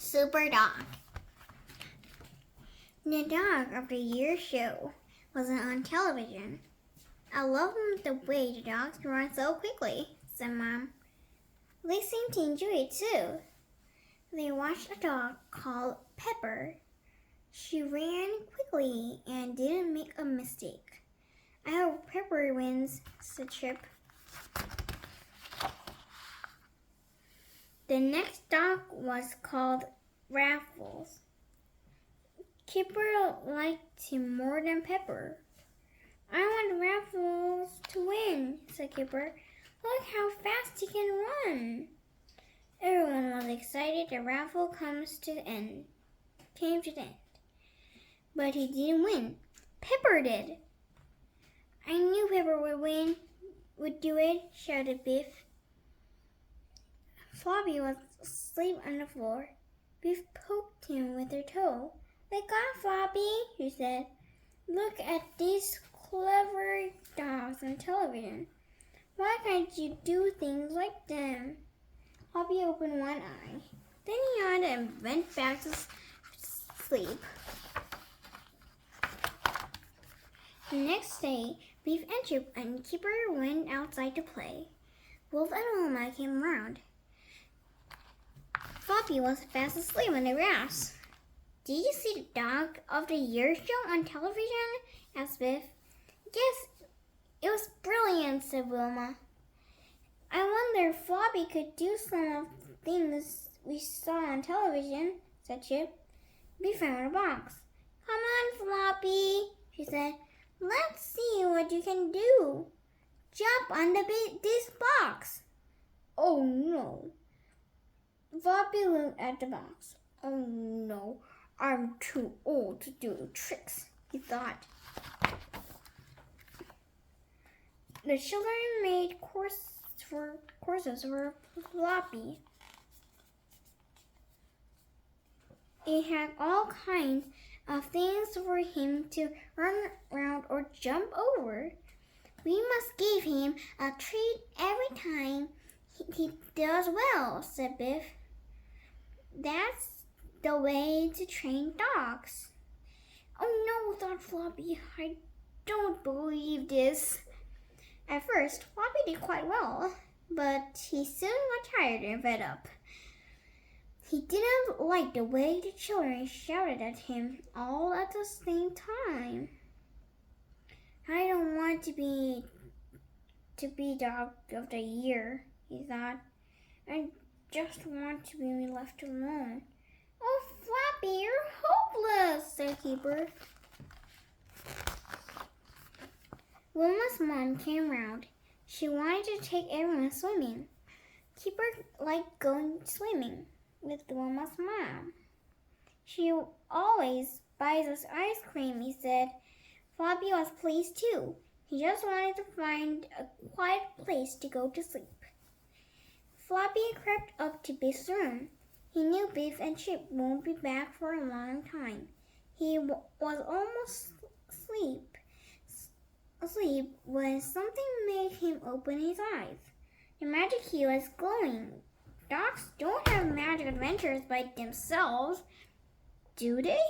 SuperDog. The Dog of the Year show wasn't on television. I love the way the dogs run so quickly, said Mom. They seem to enjoy it too. They watched a dog called Pepper. She ran quickly and didn't make a mistake. I hope Pepper wins, said Chip. The next dog was called Raffles. Kipper liked him more than Pepper. I want Raffles to win, said Kipper. Look how fast he can run. Everyone was excited that Raffles came to the end. But he didn't win. Pepper did. I knew Pepper would do it, shouted Biff. Floppy was asleep on the floor. Biff poked him with her toe. Wake up, Floppy, she said. Look at these clever dogs on television. Why can't you do things like them? Floppy opened one eye. Then he yawned and went back to sleep. The next day, Biff and Chip and Kipper went outside to play. Wolf and Wilma came around. Floppy was fast asleep on the grass. Did you see the Dog of the Year show on television? Asked Biff. Yes, it was brilliant, said Wilma. I wonder if Floppy could do some of the things we saw on television, said Chip. Biff found a box. Come on, Floppy, she said. Let's see what you can do. Jump on this box. Oh, no. Floppy looked at the box. Oh, no. I'm too old to do tricks, he thought. The children made courses for Floppy. It had all kinds of things for him to run around or jump over. We must give him a treat every time he does well, said Biff. That's the way to train dogs. Oh no, thought Floppy. I don't believe this. At first, Floppy did quite well, but he soon got tired and fed up. He didn't like the way the children shouted at him all at the same time. I don't want to be Dog of the Year, he thought. I just want to be left alone. Oh, Floppy, you're hopeless, said Kipper. Wilma's mom came round. She wanted to take everyone swimming. Kipper liked going swimming with Wilma's mom. She always buys us ice cream, he said. Floppy was pleased too. He just wanted to find a quiet place to go to sleep. Floppy crept up to Biff's room. He knew Biff and Chip won't be back for a long time. He was almost asleep when something made him open his eyes. The magic key was glowing. Dogs don't have magic adventures by themselves, do they?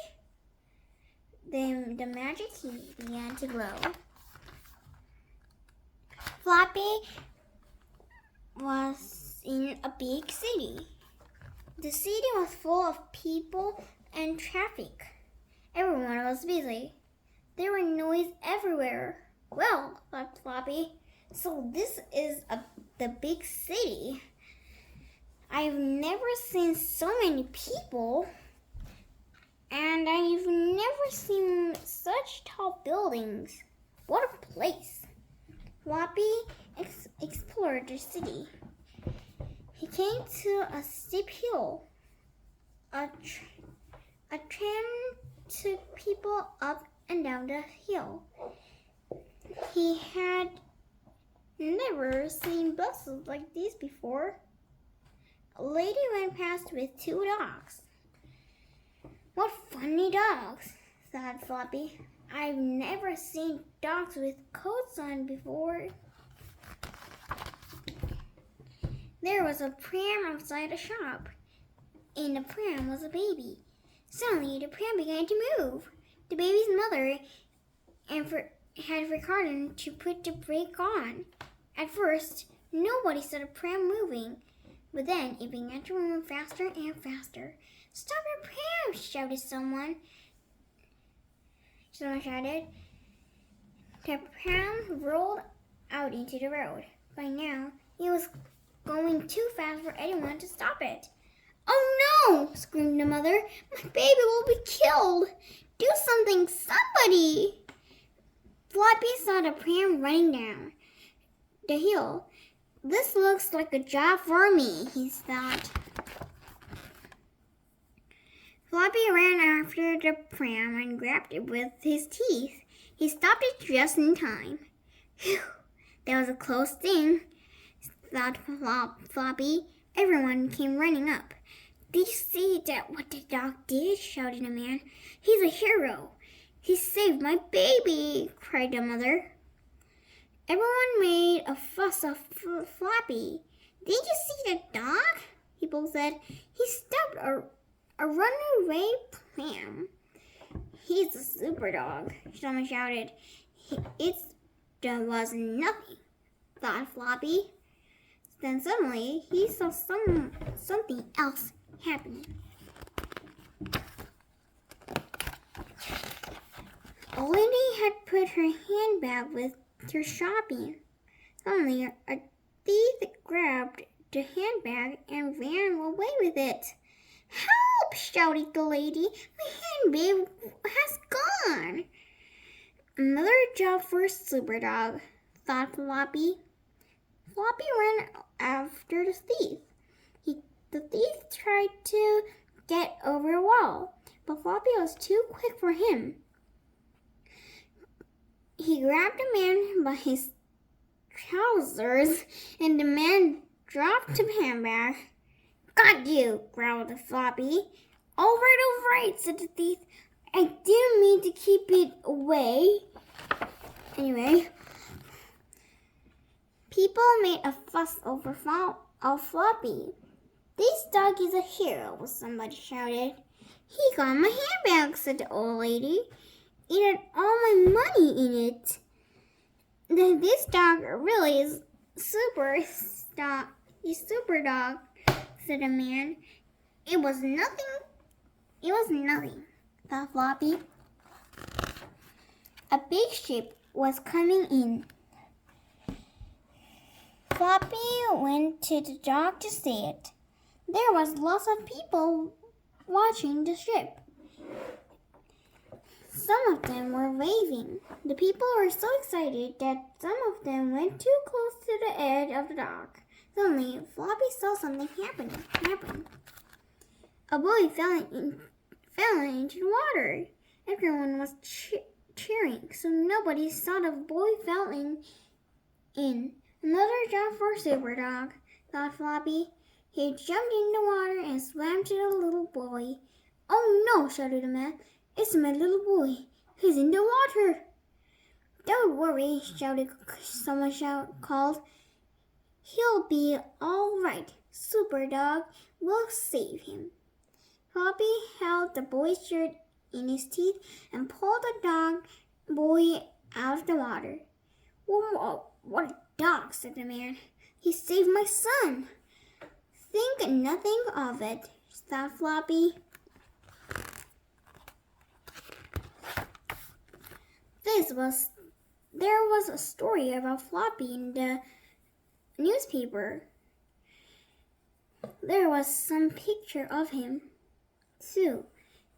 Then the magic key began to glow. Floppy was in a big city. The city was full of people and traffic. Everyone was busy. There were noise everywhere. Well, thought Floppy, so this is the big city. I've never seen so many people, and I've never seen such tall buildings. What a place! Floppy explored the city. He came to a steep hill. A tram took people up and down the hill. He had never seen buses like these before. A lady went past with 2 dogs. What funny dogs, thought Floppy. I've never seen dogs with coats on before. There was a pram outside a shop. In the pram was a baby. Suddenly, the pram began to move. The baby's mother had forgotten to put the brake on. At first, nobody saw the pram moving, but then it began to move faster and faster. "Stop your pram!" shouted someone. Someone shouted. The pram rolled out into the road. By now, it was going too fast for anyone to stop it. "Oh no!" screamed the mother. "My baby will be killed! Do something, somebody!" Floppy saw the pram running down the hill. "This looks like a job for me," he thought. Floppy ran after the pram and grabbed it with his teeth. He stopped it just in time. "Phew, that was a close thing," thought Floppy. Everyone came running up. "Did you see what the dog did?" shouted the man. "He's a hero. He saved my baby," cried the mother. Everyone made a fuss of Floppy. "Did you see the dog?" people said. "He stopped a runaway pram." "He's a super dog," someone shouted. There was nothing, thought Floppy. Then suddenly he saw something else happening. A lady had put her handbag with her shopping. Suddenly a thief grabbed the handbag and ran away with it. "Help!" shouted the lady. "My handbag has gone." Another job for SuperDog, thought Floppy. Floppy ran after the thief. The thief tried to get over a wall, but Floppy was too quick for him. He grabbed the man by his trousers, and the man dropped the handbag. "Got you!" growled Floppy. All right, said the thief. "I didn't mean to keep it away." Anyway, people made a fuss over Floppy. "This dog is a hero," somebody shouted. "He got my handbag," said the old lady. "It had all my money in it." "This dog really is super dog," said the man. It was nothing, thought Floppy. A big ship was coming in. Floppy went to the dock to see it. There was lots of people watching the ship. Some of them were waving. The people were so excited that some of them went too close to the edge of the dock. Suddenly, Floppy saw something happen. A boy fell into the water. Everyone was cheering, so nobody saw the boy falling in. Another job for SuperDog, thought Floppy. He jumped in the water and swam to the little boy. "Oh no!" shouted the man. "It's my little boy. He's in the water." "Don't worry," someone called. "He'll be all right. SuperDog will save him." Floppy held the boy's shirt in his teeth and pulled the boy out of the water. "Whoa, what a dog," said the man. "He saved my son." "Think nothing of it," thought Floppy. There was a story about Floppy in the newspaper. There was some picture of him, too.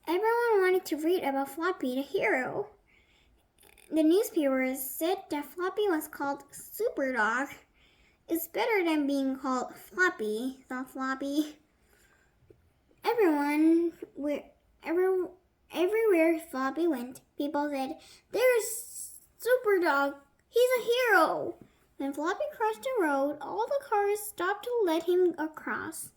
Everyone wanted to read about Floppy the hero. The newspaper said that Floppy was called SuperDog. It's better than being called Floppy, thought Floppy. Everywhere Floppy went, people said, "There's SuperDog. He's a hero." When Floppy crossed the road, all the cars stopped to let him across.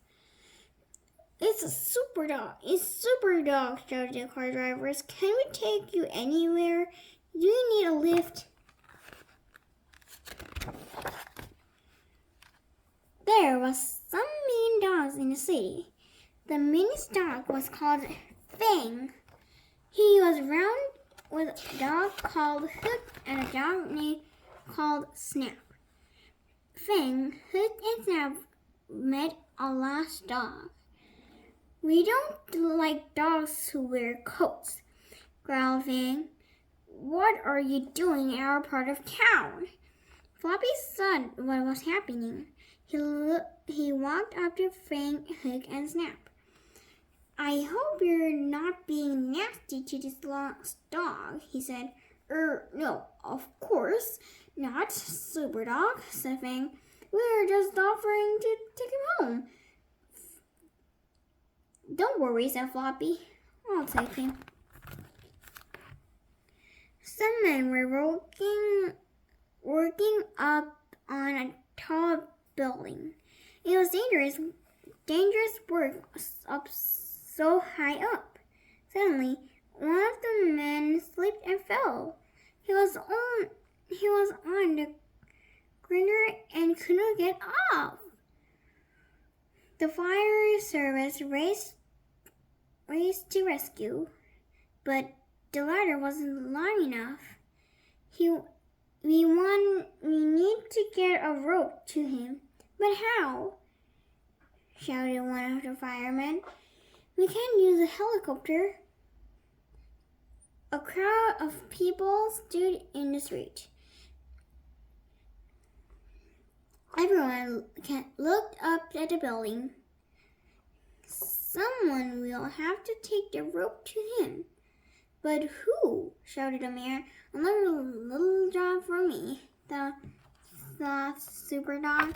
"It's a SuperDog. It's SuperDog," shouted the car drivers. "Can we take you anywhere? Do you need a lift?" There was some mean dogs in the city. The meanest dog was called Fang. He was round with a dog called Hook and a dog named called Snap. Fang, Hook, and Snap met a lost dog. "We don't like dogs who wear coats," growled Fang. "What are you doing in our part of town?" Floppy saw what was happening. He walked up to Fang, Hook, and Snap. "I hope you're not being nasty to this lost dog," he said. No, of course not, SuperDog," said Fang. "We were just offering to take him home." "Don't worry," said Floppy. "I'll take him." Some men were working up on a tall building. It was dangerous work up so high up. Suddenly, one of the men slipped and fell. He was on the grinder and couldn't get off. The fire service raced to rescue, but the ladder wasn't long enough. We need to get a rope to him. "But how?" shouted one of the firemen. "We can't use a helicopter." A crowd of people stood in the street. Everyone looked up at the building. "Someone will have to take the rope to him." "But who?" shouted a man. "Another little job for me," thought SuperDog.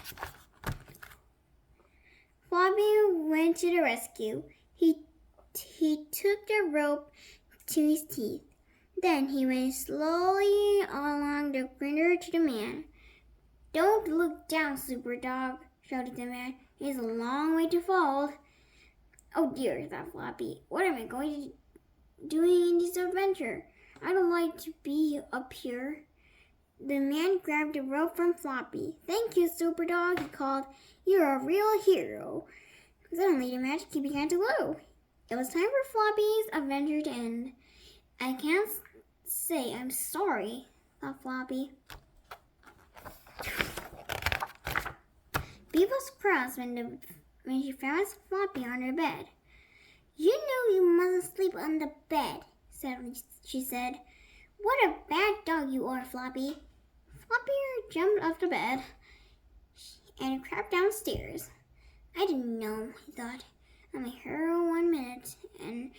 Floppy went to the rescue. He took the rope to his teeth. Then he went slowly along the grinder to the man. "Don't look down, SuperDog," shouted the man. "It's a long way to fall." "Oh dear," thought Floppy. "What am I going to doing in this adventure? I don't like to be up here." The man grabbed the rope from Floppy. "Thank you, SuperDog," he called. "You're a real hero." Suddenly, the magic key began to glow. It was time for Floppy's adventure to end. "I can't say I'm sorry," thought Floppy. Bee was cross when she found Floppy on her bed. "You know you mustn't sleep on the bed," she said. "What a bad dog you are, Floppy." Floppy jumped off the bed and crept downstairs. "I didn't know," he thought. "I'm a hero 1 minute and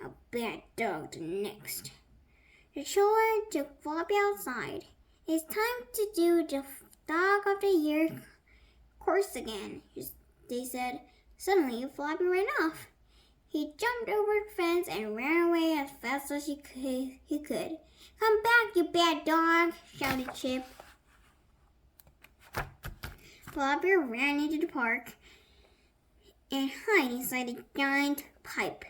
a bad dog the next." The children took Floppy outside. "It's time to do the Dog of the Year course again," they said. Suddenly, Floppy ran off. He jumped over the fence and ran away as fast as he could. "Come back, you bad dog!" shouted Chip. Floppy ran into the park and hid inside a giant pipe.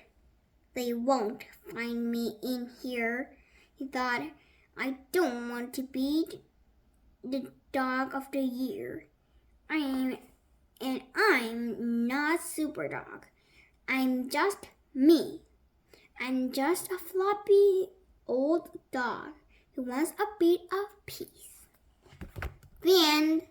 "They won't find me in here," he thought. "I don't want to be the Dog of the Year. I'm not SuperDog. I'm just me. I'm just a floppy old dog who wants a bit of peace." The end.